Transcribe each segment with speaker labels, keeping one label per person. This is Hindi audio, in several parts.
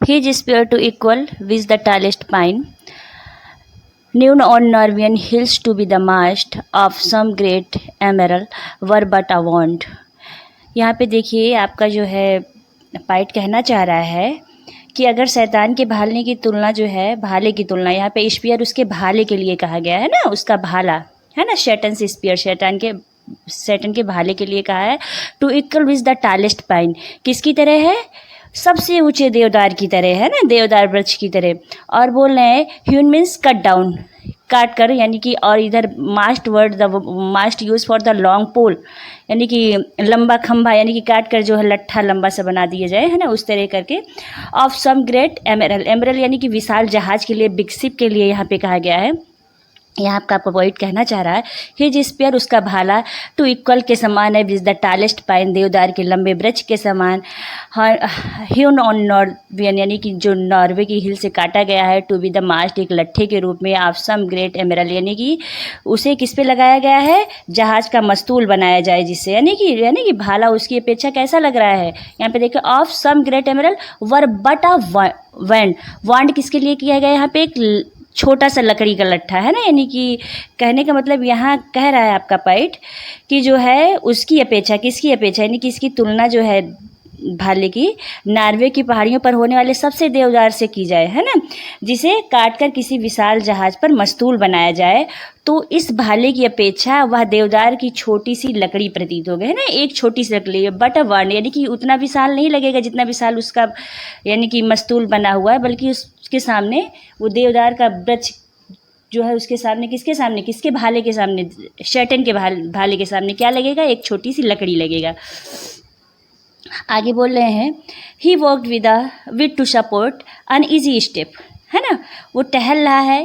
Speaker 1: His spear to equal with the tallest pine, known on Norwegian hills to be the mast of some great emerald, were but a wand. यहाँ पे देखिए आपका जो है पाइट कहना चाह रहा है कि अगर शैतान के भालने की तुलना जो है, भाले की तुलना, यहाँ पे स्पीयर उसके भाले के लिए कहा गया है ना, उसका भाला है ना, शैटन से स्पीयर, शैतान के भाले के लिए कहा है। To equal which the tallest pine, किसकी तरह है? सबसे ऊंचे देवदार की तरह है ना, देवदार वृक्ष की तरह। और बोल रहे हैं ह्यून मीन्स कट डाउन, काट कर, यानी कि, और इधर mast word, the mast use for the long pole, यानी कि लंबा खंभा, यानी कि काट कर जो है लट्ठा लंबा सा बना दिया जाए, है ना, उस तरह करके। ऑफ सम ग्रेट एमरल, एमरल यानी कि विशाल जहाज के लिए, बिग शिप के लिए यहाँ पे कहा गया है। यहाँ आपका पोइट कहना चाह रहा है हिज स्पीयर, उसका भाला, टू इक्वल के समान है विज द टालेस्ट पाइन, देवदार के लंबे वृक्ष के समान। ह्यून ऑन नॉर्वेन, यानी कि जो नॉर्वे की हिल से काटा गया है। टू बी द मास्ट, एक लट्ठे के रूप में। ऑफ सम ग्रेट एमरल, यानी कि उसे किस पे लगाया गया है? जहाज का मस्तूल बनाया जाए जिससे, यानी कि भाला उसकी अपेक्षा कैसा लग रहा है। यहाँ पे देखिए of some great admiral were but a wand, wand किसके लिए किया गया? यहाँ पे एक छोटा सा लकड़ी का लट्ठा है ना, यानी कि कहने का मतलब यहाँ कह रहा है आपका पाइट कि जो है उसकी अपेक्षा, किसकी अपेक्षा, यानी कि इसकी तुलना जो है भाले की नॉर्वे की पहाड़ियों पर होने वाले सबसे देवदार से की जाए, है ना, जिसे काटकर किसी विशाल जहाज पर मस्तूल बनाया जाए। तो इस भाले की अपेक्षा वह देवदार की छोटी सी लकड़ी प्रतीत हो गई, है ना, एक छोटी सी लकड़ी, बट अ वन, यानी कि उतना विशाल नहीं लगेगा जितना विशाल उसका यानी कि मस्तूल बना हुआ है, बल्कि उसके सामने वो देवदार का वृक्ष जो है, उसके सामने, किसके सामने, किसके भाले के सामने, शैटन के भाले के सामने क्या लगेगा? एक छोटी सी लकड़ी लगेगा। आगे बोल रहे हैं he worked with to support uneasy step, है ना, वो टहल रहा है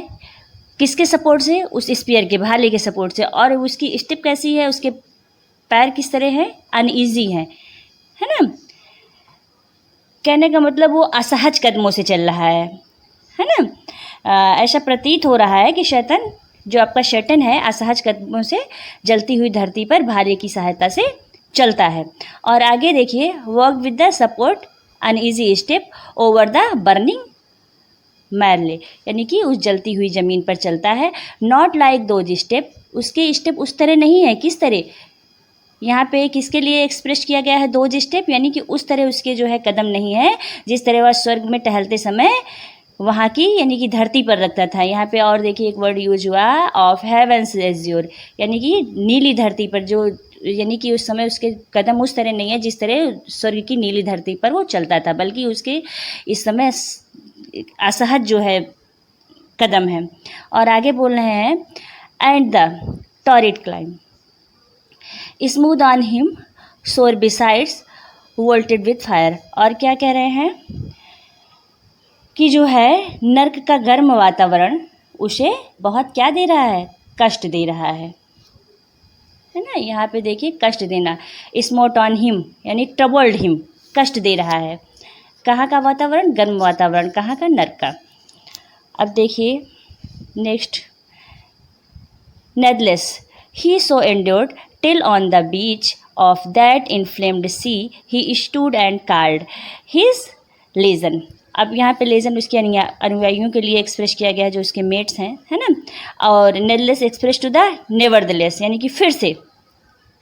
Speaker 1: किसके सपोर्ट से? उस स्पीयर के, भाले के सपोर्ट से। और उसकी स्टेप कैसी है? उसके पैर किस तरह हैं? अनईजी हैं, है ना, कहने का मतलब वो असहज कदमों से चल रहा है ना। ऐसा प्रतीत हो रहा है कि शैतान, जो आपका शैतान है, असहज कदमों से जलती हुई धरती पर भाले की सहायता से चलता है। और आगे देखिए walk with the support uneasy steps over the burning marl, यानी कि उस जलती हुई ज़मीन पर चलता है। नॉट लाइक दोज स्टेप, उसके स्टेप उस तरह नहीं है। किस तरह? यहाँ पे किसके लिए एक्सप्रेस किया गया है दोज स्टेप, यानी कि उस तरह उसके जो है कदम नहीं है जिस तरह वह स्वर्ग में टहलते समय वहाँ की, यानी कि धरती पर रखता था। यहाँ पे और देखिए एक वर्ड यूज हुआ ऑफ हेवेंस एज्योर, यानी कि नीली धरती पर, जो यानी कि उस समय उसके कदम उस तरह नहीं है जिस तरह स्वर्ग की नीली धरती पर वो चलता था, बल्कि उसके इस समय असहज जो है कदम है। और आगे बोल रहे हैं and the torrid climb smooth on him सोर बिसाइड्स वोल्टेड विथ फायर। और क्या कह रहे हैं कि जो है नर्क का गर्म वातावरण उसे बहुत क्या दे रहा है? कष्ट दे रहा है ना। यहाँ पे देखिए कष्ट देना, स्मोट ऑन हिम यानी ट्रबल्ड हिम, कष्ट दे रहा है। कहाँ का वातावरण? गर्म वातावरण। कहाँ का? नर्क का। अब देखिए next, nathless he so endured till on the beach of that inflamed sea he stood and called his legion. अब यहाँ पे लेजन उसके अनुयायियों के लिए एक्सप्रेस किया गया है, जो उसके मेट्स हैं, है ना। और नेदलेस एक्सप्रेस टू द नेवरदलेस, यानी कि फिर से,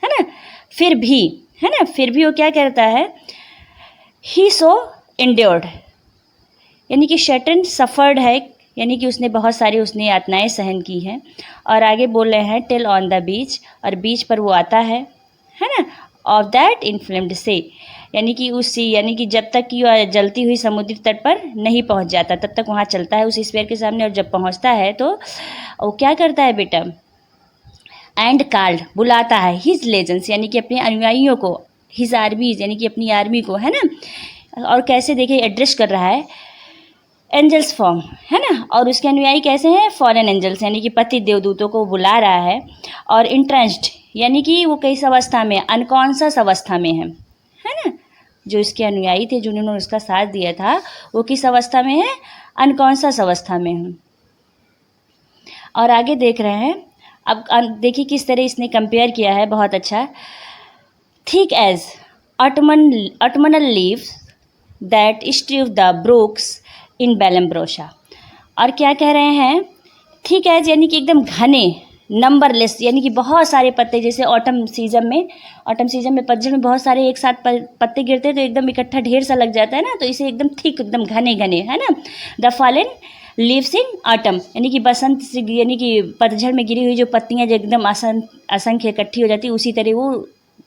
Speaker 1: है ना, फिर भी, है ना, फिर भी वो क्या कहता है? ही सो एंड्योर्ड, यानी कि शैतान सफ़र्ड है, यानी कि उसने बहुत सारी उसने यातनाएं सहन की हैं। और आगे बोल रहे हैं टिल ऑन द बीच, और बीच पर वो आता है ना, ऑफ दैट इन्फ्लेम्ड से, यानी कि यानी कि जब तक कि वह जलती हुई समुद्री तट पर नहीं पहुंच जाता तब तक वहाँ चलता है उस स्फीयर के सामने। और जब पहुंचता है तो वो क्या करता है बेटा? एंड कॉल्ड, बुलाता है, हिज लेजेंड्स, यानी कि अपने अनुयायियों को, हिज आर्मीज, यानी कि अपनी आर्मी को, है ना। और कैसे देखिए एड्रेस कर रहा है? एंजल्स फॉर्म, है ना। और उसके अनुयायी कैसे हैं? फॉरेन एंजल्स, यानी कि पति देवदूतों को बुला रहा है। और इंट्रेंस्ड, यानी कि वो किस अवस्था में? अनकॉन्शियस अवस्था में है ना। जो इसके अनुयायी थे जिन्होंने उसका साथ दिया था, वो किस अवस्था में है? अनकॉन्शियस अवस्था में है। और आगे देख रहे हैं, अब देखिए किस तरह इसने कंपेयर किया है, बहुत अच्छा। Thick as autumnal leaves that strew the brooks in Vallombrosa. और क्या कह रहे हैं, ठीक है, यानी कि एकदम घने, नंबरलेस, यानी कि बहुत सारे पत्ते, जैसे ऑटम सीजन में पतझड़ में बहुत सारे एक साथ पत्ते गिरते हैं तो एकदम इकट्ठा ढेर सा लग जाता है ना, तो इसे एकदम थिक, एकदम घने घने, है ना। The fallen leaves in autumn, यानी कि बसंत से, यानी कि पतझड़ में गिरी हुई जो पत्तियां जो एकदम असंख्य इकट्ठी हो जाती है, उसी तरह वो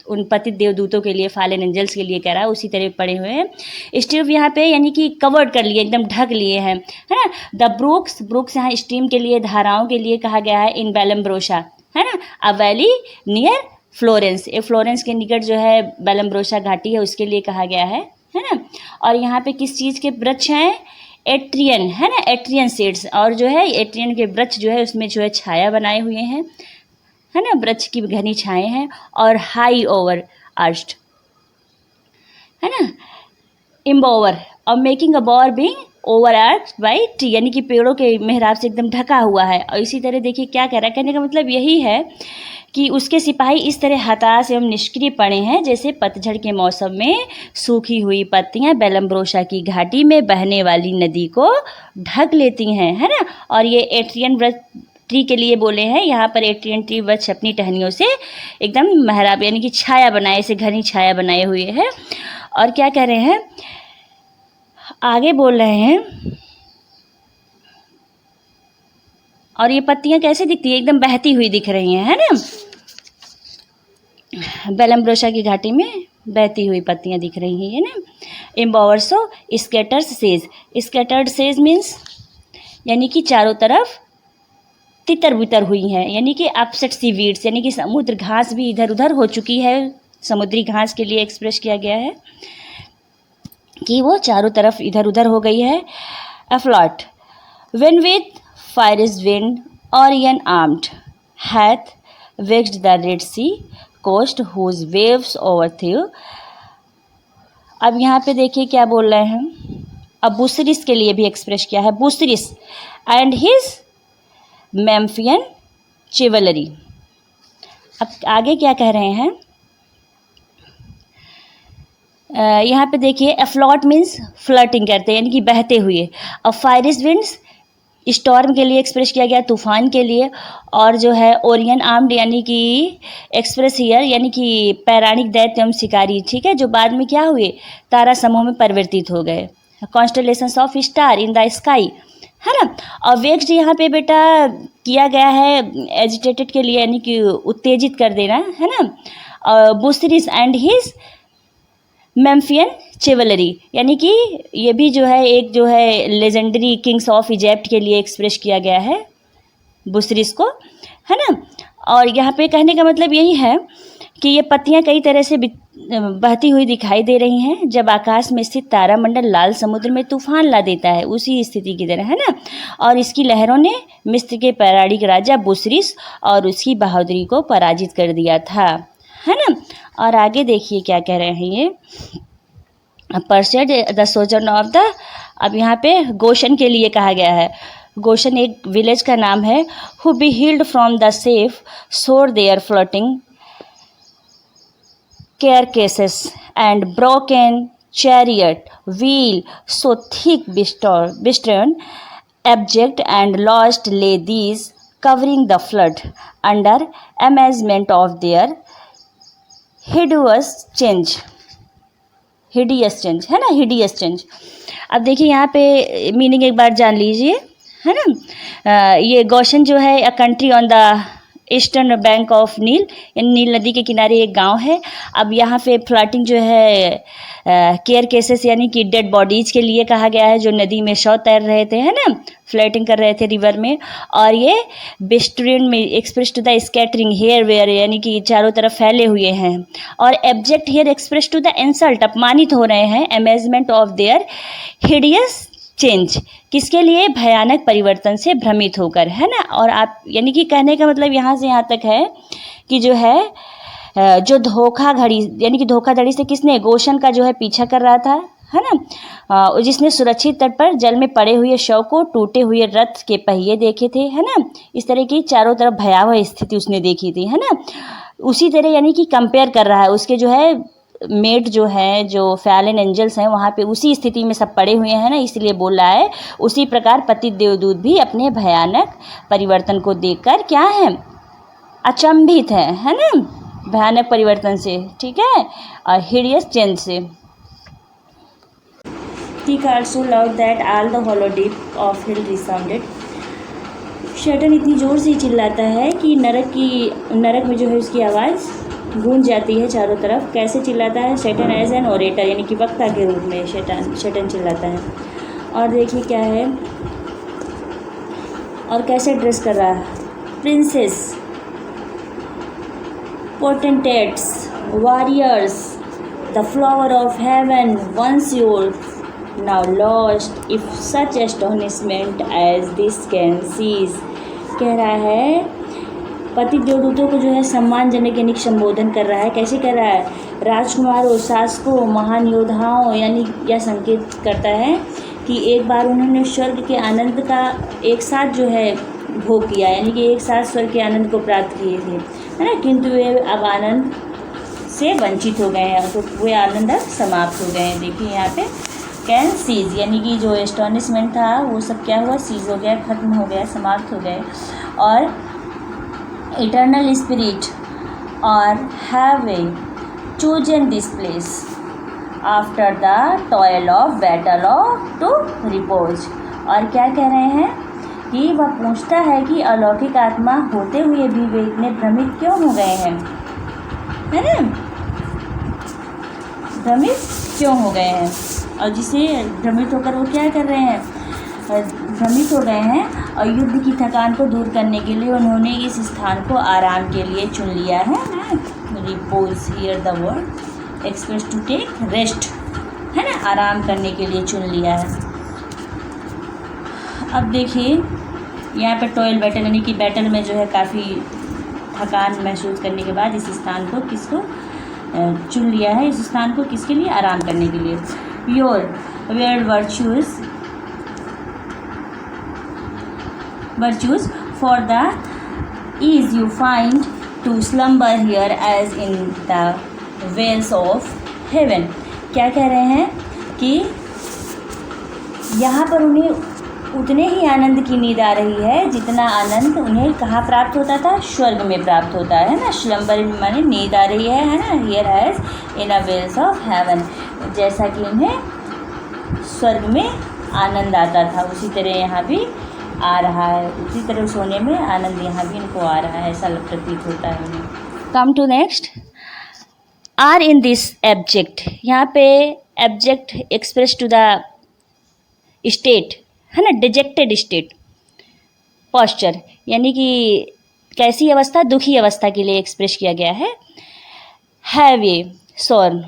Speaker 1: उन पति देवदूतों के लिए, फॉलन एंजल्स के लिए कह रहा है, उसी तरह पड़े हुए हैं। स्ट्रीव यहाँ पे यानी कि कवर्ड कर लिए, एकदम ढक लिए हैं, है ना। द ब्रूक्स यहाँ स्ट्रीम के लिए, धाराओं के लिए कहा गया है, इन बेलम्ब्रोशा, है ना। अ वैली नियर फ्लोरेंस, ये फ्लोरेंस के निकट जो है बेलम्ब्रोशा घाटी है, उसके लिए कहा गया है ना। और यहाँ पे किस चीज़ के वृक्ष हैं, एट्रियन, है ना, एट्रियन सीड्स, और जो है एट्रियन के वृक्ष जो है उसमें जो है छाया बनाए हुए हैं, है ना, वृक्ष की घनी छाएं हैं, और हाई ओवर आर्च्ड, है ना, इम्बोवर, और making a bower being overarch by tree, यानी कि पेड़ों के मेहराब से एकदम ढका हुआ है। और इसी तरह देखिए क्या कह रहा है, कहने का मतलब यही है कि उसके सिपाही इस तरह हताश एवं निष्क्रिय पड़े हैं जैसे पतझड़ के मौसम में सूखी हुई पत्तियां बेलम्ब्रोशा की घाटी में बहने वाली नदी को ढक लेती हैं, है ना। और ये एट्रियन वृक्ष ट्री के लिए बोले हैं, यहाँ पर एट्रियन ट्री वृक्ष अपनी टहनियों से एकदम मेहराब, यानी कि छाया बनाए, से घनी छाया बनाए हुए हैं। और क्या कह रहे हैं, आगे बोल रहे हैं, और ये पत्तियां कैसे दिखती है, एकदम बहती हुई दिख रही हैं, है ना। बेलम्ब्रोशा की घाटी में बहती हुई पत्तियां दिख रही हैं, है ना। एम्बोवर्सो scatters says, scattered says means यानी कि चारों तरफ तितर बितर हुई हैं, यानी कि अपसेट सी वीड्स, यानी कि समुद्र घास भी इधर उधर हो चुकी है। समुद्री घास के लिए एक्सप्रेस किया गया है कि वो चारों तरफ इधर उधर हो गई है। Afloat, when with fierce wind Orion armed hath vexed the Red Sea coast whose waves overthrew. अब यहाँ पे देखिए क्या बोल रहे हैं, अब बुसरिस के लिए भी एक्सप्रेस किया है, बुसरिस एंड हिज मेम्फियन चिवलरी। अब आगे क्या कह रहे हैं, यहाँ पे देखिए, एफ्लॉट मीन्स फ्लर्टिंग करते हैं, यानी कि बहते हुए। और फायरिश विंड्स स्टॉर्म के लिए एक्सप्रेस किया गया, तूफान के लिए। और जो है ओरियन आर्म्ड, यानी कि एक्सप्रेस हियर, यानी कि पौराणिक दैत्य एवं शिकारी, ठीक है, जो बाद में क्या हुए, तारा समूह में परिवर्तित हो गए। Constellations of star in the sky, है ना। और वेक्स्ड यहाँ पे बेटा किया गया है एजिटेटेड के लिए, यानी कि उत्तेजित कर देना, है ना। बुसरिस एंड हिज मेम्फियन चिवलरी, यानी कि ये भी जो है एक जो है लेजेंडरी किंग्स ऑफ इजिप्ट के लिए एक्सप्रेस किया गया है बुसरिस को, है ना। और यहाँ पे कहने का मतलब यही है कि ये पत्तियाँ कई तरह से बहती हुई दिखाई दे रही हैं जब आकाश में स्थित तारामंडल लाल समुद्र में तूफान ला देता है, उसी स्थिति की तरह, है ना। और इसकी लहरों ने मिस्र के पौराणिक राजा बुसरिस और उसकी बहादुरी को पराजित कर दिया था, है ना। और आगे देखिए क्या कह रहे हैं ये, परसेड द सोजर्न ऑफ द, अब यहाँ पे गोशन के लिए कहा गया है। गोशन एक विलेज का नाम है। Who beheld from the safe shore their floating carcasses and broken chariot wheel so thick bestrewn, abject and lost lay these, covering the flood under amazement of their hideous change, है ना, hideous change। अब देखिए यहाँ पे मीनिंग एक बार जान लीजिए, है ना। ये गोशन जो है a country on the eastern bank of Nile, नील नदी के किनारे एक गांव है। अब यहाँ पे फ्लटिंग जो है केयर केसेस, यानी कि डेड बॉडीज के लिए कहा गया है, जो नदी में शव तैर रहे थे, है ना, फ्लटिंग कर रहे थे रिवर में। और ये बेस्ट्रेन में express to the scattering here where, यानी कि चारों तरफ फैले हुए हैं। और abject here express to the insult, अपमानित हो रहे हैं। Amazement of their hideous change, किसके लिए, भयानक परिवर्तन से भ्रमित होकर, है ना। और आप यानी कि कहने का मतलब यहाँ से यहाँ तक है कि जो है जो धोखाधड़ी, यानी कि धोखाधड़ी से किसने, गोशन का जो है पीछा कर रहा था, है ना, जिसने सुरक्षित तट पर जल में पड़े हुए शव को, टूटे हुए रथ के पहिए देखे थे, है ना। इस तरह की चारों तरफ भयावह स्थिति उसने देखी थी, है ना। उसी तरह यानी कि कंपेयर कर रहा है उसके जो है मेट जो है, जो फैलन एंजल्स हैं, वहाँ पे उसी स्थिति में सब पड़े हुए हैं ना, इसलिए बोल रहा है उसी प्रकार पतित देवदूत भी अपने भयानक परिवर्तन को देखकर क्या है, अचंभित है ना, भयानक परिवर्तन से, ठीक है, और हिडियस चेंज से। Tick also loud that all the hollow deep of hell resounded. शैतान इतनी ज़ोर से चिल्लाता है कि नरक में जो है उसकी आवाज़ गूंज जाती है चारों तरफ। कैसे चिल्लाता है? शैतान एज एन ओरेटर, यानी कि वक्ता के रूप में शैतान चिल्लाता है। और देखिए क्या है, और कैसे ड्रेस कर रहा है, princes, potentates, warriors, the flower of heaven once your now lost, if such astonishment as this can seize। कह रहा है पति देवदूतों को जो है सम्मानजनक यानी संबोधन कर रहा है। कैसे कर रहा है? राजकुमारों, शासकों, महान योद्धाओं, यानी यह संकेत करता है कि एक बार उन्होंने स्वर्ग के आनंद का एक साथ जो है भोग किया, यानी कि एक साथ स्वर्ग के आनंद को प्राप्त किए थे, है ना, किंतु वे अब आनंद से वंचित हो गए हैं, तो वे आनंद अब समाप्त हो गए हैं। देखिए यहाँ पे कैन सीज, यानी कि जो एस्टॉनिशमेंट था वो सब क्या हुआ, सीज हो गया, ख़त्म हो गया, समाप्त हो गए। और eternal spirit or have a chosen this place after the toil of battle of to repose. और क्या कह रहे हैं कि वह पूछता है कि अलौकिक आत्मा होते हुए भी वे इतने भ्रमित क्यों हो गए हैं, है ना, भ्रमित क्यों हो गए हैं। और जिसे भ्रमित होकर वो क्या कर रहे हैं, भ्रमित हो गए हैं, और युद्ध की थकान को दूर करने के लिए उन्होंने इस स्थान को आराम के लिए चुन लिया है ना, repose here the word express to take rest, है ना, आराम करने के लिए चुन लिया है। अब देखिए यहाँ पर टॉयल बैटल, यानी कि बैटल में जो है काफ़ी थकान महसूस करने के बाद इस स्थान को किसको चुन लिया है, इस स्थान को किसके लिए, आराम करने के लिए। Your where virtues for the ease you find to slumber here as in the wells of heaven। क्या कह रहे हैं कि यहाँ पर उन्हें उतने ही आनंद की नींद आ रही है जितना आनंद उन्हें कहाँ प्राप्त होता था, स्वर्ग में प्राप्त होता है ना। स्लम्बर माने नींद आ रही है ना, here has in a vales of heaven, जैसा कि उन्हें स्वर्ग में आनंद आता था उसी तरह यहाँ भी आ रहा है, उसी तरह सोने में आनंद यहाँ भी इनको आ रहा है, ऐसा प्रतीत होता है उन्हें। Come to next, are in this abject, यहाँ पे abject express to the state, है ना, डिजेक्टेड स्टेट, पॉस्चर, यानी कि कैसी अवस्था, दुखी अवस्था के लिए एक्सप्रेस किया गया है। हैव ए स्वर्ण,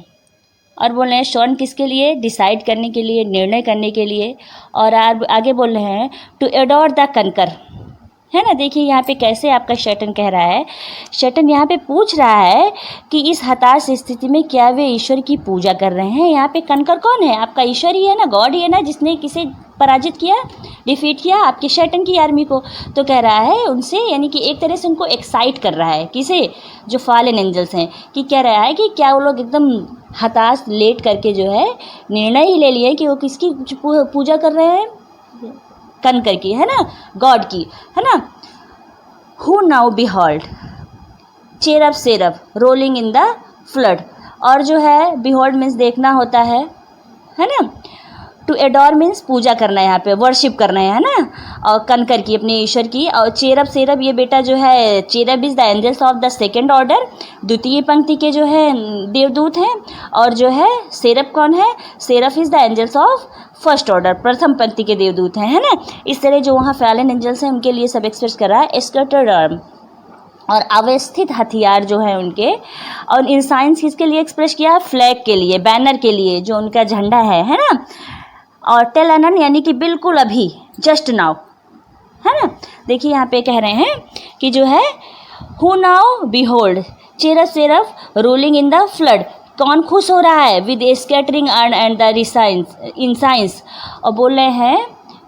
Speaker 1: और बोल रहे हैं स्वर्ण किसके लिए, डिसाइड करने के लिए, निर्णय करने के लिए। और आगे बोल रहे हैं टू एडोर द कंकर, है ना। देखिए यहाँ पे कैसे आपका शैतान कह रहा है, शैतान यहाँ पे पूछ रहा है कि इस हताश स्थिति में क्या वे ईश्वर की पूजा कर रहे हैं। यहाँ पे कंकर कौन है, आपका ईश्वर ही है ना, गॉड ही है ना, जिसने किसे पराजित किया, डिफीट किया, आपके शैतान की आर्मी को। तो कह रहा है उनसे, यानी कि एक तरह से उनको एक्साइट कर रहा है, किसे, जो फॉलन एंजल्स हैं, कि कह रहा है कि क्या वो लोग एकदम हताश लेट करके जो है निर्णय ही ले लिए कि वो किसकी पूजा कर रहे हैं, कंकर की, है ना, गॉड की, है ना। Who now behold cherub seraph rolling in the flood, और जो है बिहॉल्ड मीन्स देखना होता है ना। टू एडोर मीन्स पूजा करना है, यहाँ पे वर्शिप करना है ना, और कंकर की, अपने ईश्वर की। और चेरब सेरब ये बेटा जो है, cherub is the angels of the second order, द्वितीय पंक्ति के जो है देवदूत हैं। और जो है सेरब कौन है, seraph is the angels of first order, प्रथम पंक्ति के देवदूत हैं, है ना। इस तरह जो वहाँ फैलन एंजल्स हैं उनके लिए सब एक्सप्रेस कर रहा है। स्कैटर्ड आर्म, और अवस्थित हथियार जो है उनके। और इन साइंस किसके लिए एक्सप्रेस किया, फ्लैग के लिए, बैनर के लिए, जो उनका झंडा है ना। और टेल अनन, यानी कि बिल्कुल अभी, जस्ट नाउ, है ना। देखिए यहाँ पे कह रहे हैं कि जो है who now behold cherub seraph rolling in the flood, कौन खुश हो रहा है, with scattering and the resigns in science. और बोल रहे हैं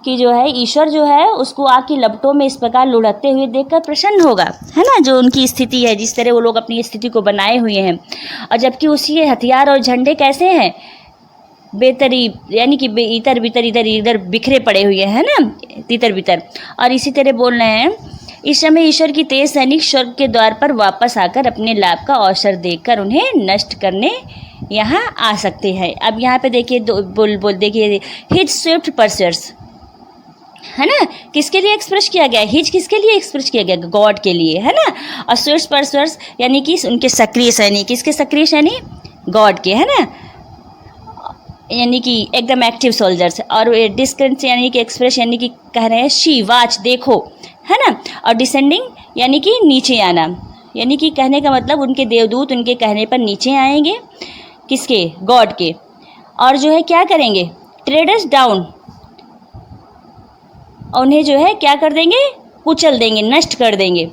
Speaker 1: कि जो है ईश्वर जो है उसको आग की लपटों में इस प्रकार लुढ़कते हुए देखकर प्रसन्न होगा, है ना, जो उनकी स्थिति है, जिस तरह वो लोग अपनी स्थिति को बनाए हुए हैं। और जबकि उसके हथियार और झंडे कैसे हैं, बेतरीब, यानी कि इधर बितर इधर इधर बिखरे पड़े हुए हैं ना, तितर बितर। और इसी तरह बोल रहे हैं, इस समय ईश्वर की तेज सैनिक स्वर्ग के द्वार पर वापस आकर अपने लाभ का अवसर देखकर उन्हें नष्ट करने यहाँ आ सकते हैं। अब यहाँ पे देखिए देखिए, हिज स्विफ्ट परसर्स, है ना, किसके लिए एक्सप्रेस किया गया, हिज किसके लिए एक्सप्रेस किया गया, गॉड के लिए, है ना। और स्विफ्ट परसर्स यानी कि उनके सक्रिय सैनिक, किसके सक्रिय सैनिक, गॉड के, है ना, यानी कि एकदम एक्टिव सोल्जर्स। और डिस्क्रेंस यानी कि एक्सप्रेस यानी कि कह रहे हैं शी वाच देखो, है ना। और डिसेंडिंग यानी कि नीचे आना, यानी कि कहने का मतलब उनके देवदूत उनके कहने पर नीचे आएंगे, किसके, गॉड के। और जो है क्या करेंगे, ट्रेडर्स डाउन, उन्हें जो है क्या कर देंगे, कुचल देंगे, नष्ट कर देंगे,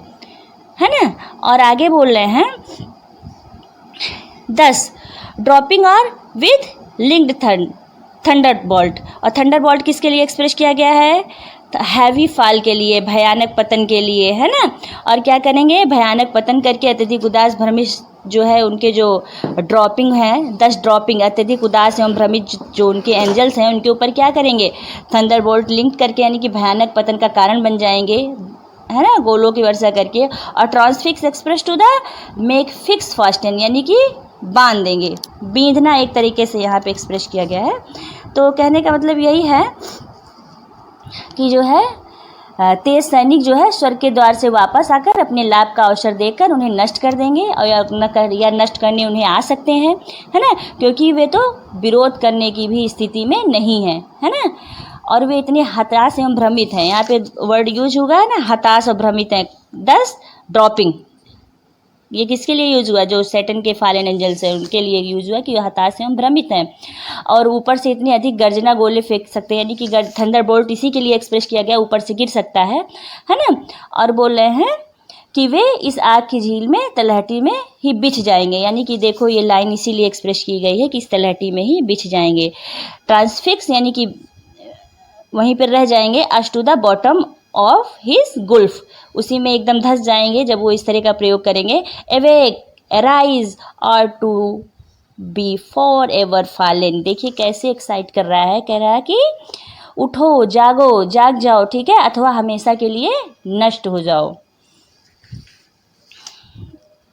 Speaker 1: है ना। और आगे बोल रहे हैं 10 ड्रॉपिंग और विद लिंक्ड थंडरबोल्ट। और थंडरबोल्ट किसके लिए एक्सप्रेस किया गया है, हैवी फॉल के लिए, भयानक पतन के लिए, है ना। और क्या करेंगे, भयानक पतन करके अत्यधिक उदास भ्रमित जो है उनके जो ड्रॉपिंग है, 10 ड्रॉपिंग, अत्यधिक उदास एवं भ्रमित जो उनके एंजल्स हैं उनके ऊपर क्या करेंगे, थंडरबोल्ट लिंक करके, यानी कि भयानक पतन का कारण बन जाएंगे, है ना, गोलों की वर्षा करके। और transfix express to the make fix fasten, यानी कि बांध देंगे, बींधना एक तरीके से यहाँ पे एक्सप्रेस किया गया है। तो कहने का मतलब यही है कि जो है तेज सैनिक जो है स्वर्ग के द्वार से वापस आकर अपने लाभ का अवसर देकर उन्हें नष्ट कर देंगे, और या नष्ट करने उन्हें आ सकते हैं, है ना, क्योंकि वे तो विरोध करने की भी स्थिति में नहीं है, है ना। और वे इतने हताश एवं भ्रमित हैं, यहाँ पे वर्ड यूज होगा है ना, हताश और भ्रमित हैं। 10 ड्रॉपिंग, ये किसके लिए यूज हुआ, जो सैटन के फॉलन एंजल्स है उनके लिए यूज हुआ कि हताश एवं भ्रमित हैं। और ऊपर से इतनी अधिक गर्जना गोले फेंक सकते हैं, यानी कि थंडरबोल्ट इसी के लिए एक्सप्रेस किया गया, ऊपर से गिर सकता है ना। और बोल रहे हैं कि वे इस आग की झील में, तलहटी में ही बिछ जाएंगे, यानी कि देखो ये लाइन इसीलिए एक्सप्रेस की गई है कि इस तलहटी में ही बिछ जाएंगे। ट्रांसफिक्स यानी कि वहीं पर रह जाएंगे, us to the bottom of his gulf, उसी में एकदम धंस जाएंगे जब वो इस तरह का प्रयोग करेंगे। Awake, arise or to be forever fallen, देखिए कैसे एक्साइट कर रहा है, कह रहा है कि उठो, जागो, जाग जाओ, ठीक है, अथवा हमेशा के लिए नष्ट हो जाओ।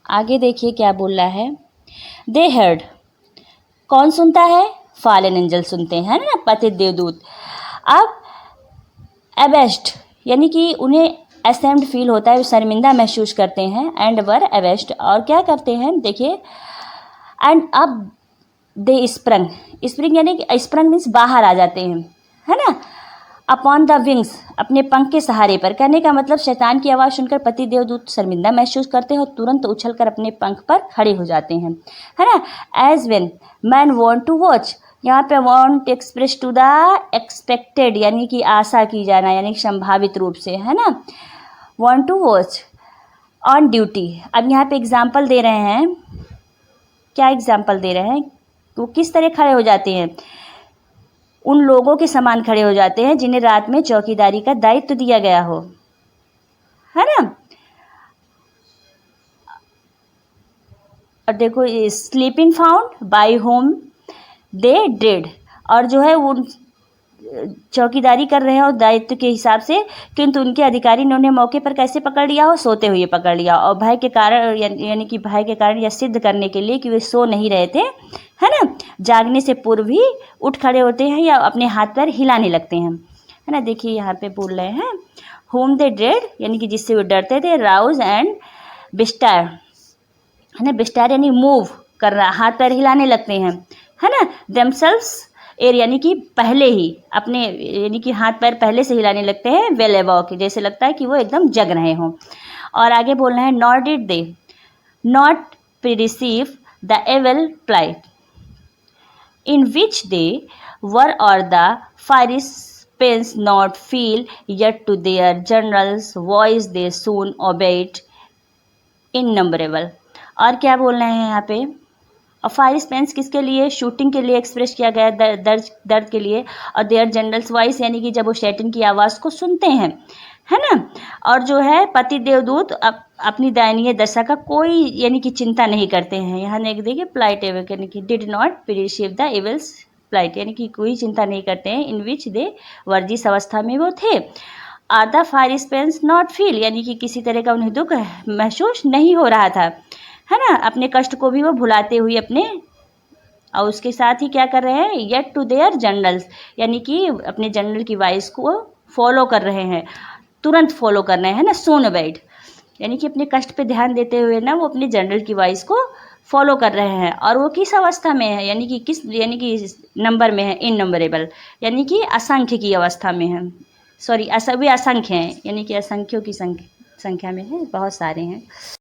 Speaker 1: आगे देखिए क्या बोल रहा है, दे हर्ड, कौन सुनता है, फॉलन एंजल सुनते हैं ना, पतित देवदूत। अब एबेस्ट यानी कि उन्हें असेम्ड फील होता है, शर्मिंदा महसूस करते हैं, एंड वर एबेस्ट, और क्या करते हैं देखिए, एंड अब दे स्प्रंग, स्प्रिंग यानी कि स्प्रंग मीन्स बाहर आ जाते हैं, है ना, अपॉन द विंग्स, अपने पंख के सहारे पर। कहने का मतलब शैतान की आवाज़ सुनकर पति देवदूत शर्मिंदा महसूस करते हैं और तुरंत उछलकर अपने पंख पर खड़े हो जाते हैं, है ना। As when men wont to watch, यहाँ पे wont express to the expected, यानी कि आशा की जाना, यानी संभावित रूप से, है ना, wont to watch on duty. अब यहाँ पे एग्जाम्पल दे रहे हैं, क्या एग्जाम्पल दे रहे हैं, वो किस तरह खड़े हो जाते हैं, उन लोगों के समान खड़े हो जाते हैं जिन्हें रात में चौकीदारी का दायित्व दिया गया हो, है ना। और देखो sleeping found by home they did, और जो है वो चौकीदारी कर रहे हो दायित्व के हिसाब से, किंतु उनके अधिकारी ने उन्हें मौके पर कैसे पकड़ लिया हो, सोते हुए पकड़ लिया, और भय के कारण यानी कि भय के कारण यह सिद्ध करने के लिए कि वे सो नहीं रहे थे, है ना, जागने से पूर्व ही उठ खड़े होते हैं या अपने हाथ पैर हिलाने लगते हैं, है ना। देखिए यहाँ पे बोल रहे हैं होम दे ड्रेड, यानी कि जिससे वो डरते थे, राउज एंड बिस्टार, है ना, बिस्टार यानी मूव कर रहा, हाथ पैर हिलाने लगते हैं, है ना। देमसेल्व्स एर यानी कि पहले ही अपने, यानी कि हाथ पैर पहले से हिलाने लगते हैं, वेल अबव के, जैसे लगता है कि वो एकदम जग रहे हों। और आगे बोल रहे हैं not did they not receive the evil plight in which they were or the fierce pains not feel yet to their general's voice they soon obeyed innumerable। और क्या बोल रहे हैं यहाँ पे, और फायर स्पेंस किसके लिए, शूटिंग के लिए एक्सप्रेस किया गया, दर्द के लिए। और देयर जनरल्स वॉइस यानी कि जब वो शैतान की आवाज़ को सुनते हैं, है ना। और जो है पति देवदूत अपनी दयनीय दशा का कोई यानी कि चिंता नहीं करते हैं। यहाँ देखिए प्लाइट यानी कि did not receive the evils plight, यानी कि कोई चिंता नहीं करते हैं इन विच दे वर, जिस अवस्था में वो थे। Or the fierce pains not feel, यानी कि किसी तरह का उन्हें दुख महसूस नहीं हो रहा था, है ना। अपने कष्ट को भी वो भुलाते हुए अपने, और उसके साथ ही क्या कर रहे हैं, येट टू देयर जनरल्स, यानी कि अपने जनरल की वॉइस को फॉलो कर रहे हैं, तुरंत फॉलो करना है ना, सोन अबैड, यानी कि अपने कष्ट पे ध्यान देते हुए ना वो अपने जनरल की वॉइस को फॉलो कर रहे हैं। और वो किस अवस्था में है, यानी कि किस, यानी कि नंबर में है, इननंबरेबल, यानी कि असंख्य की अवस्था में है, सॉरी वे असंख्य हैं, यानी कि असंख्यों की संख्या में है, बहुत सारे हैं।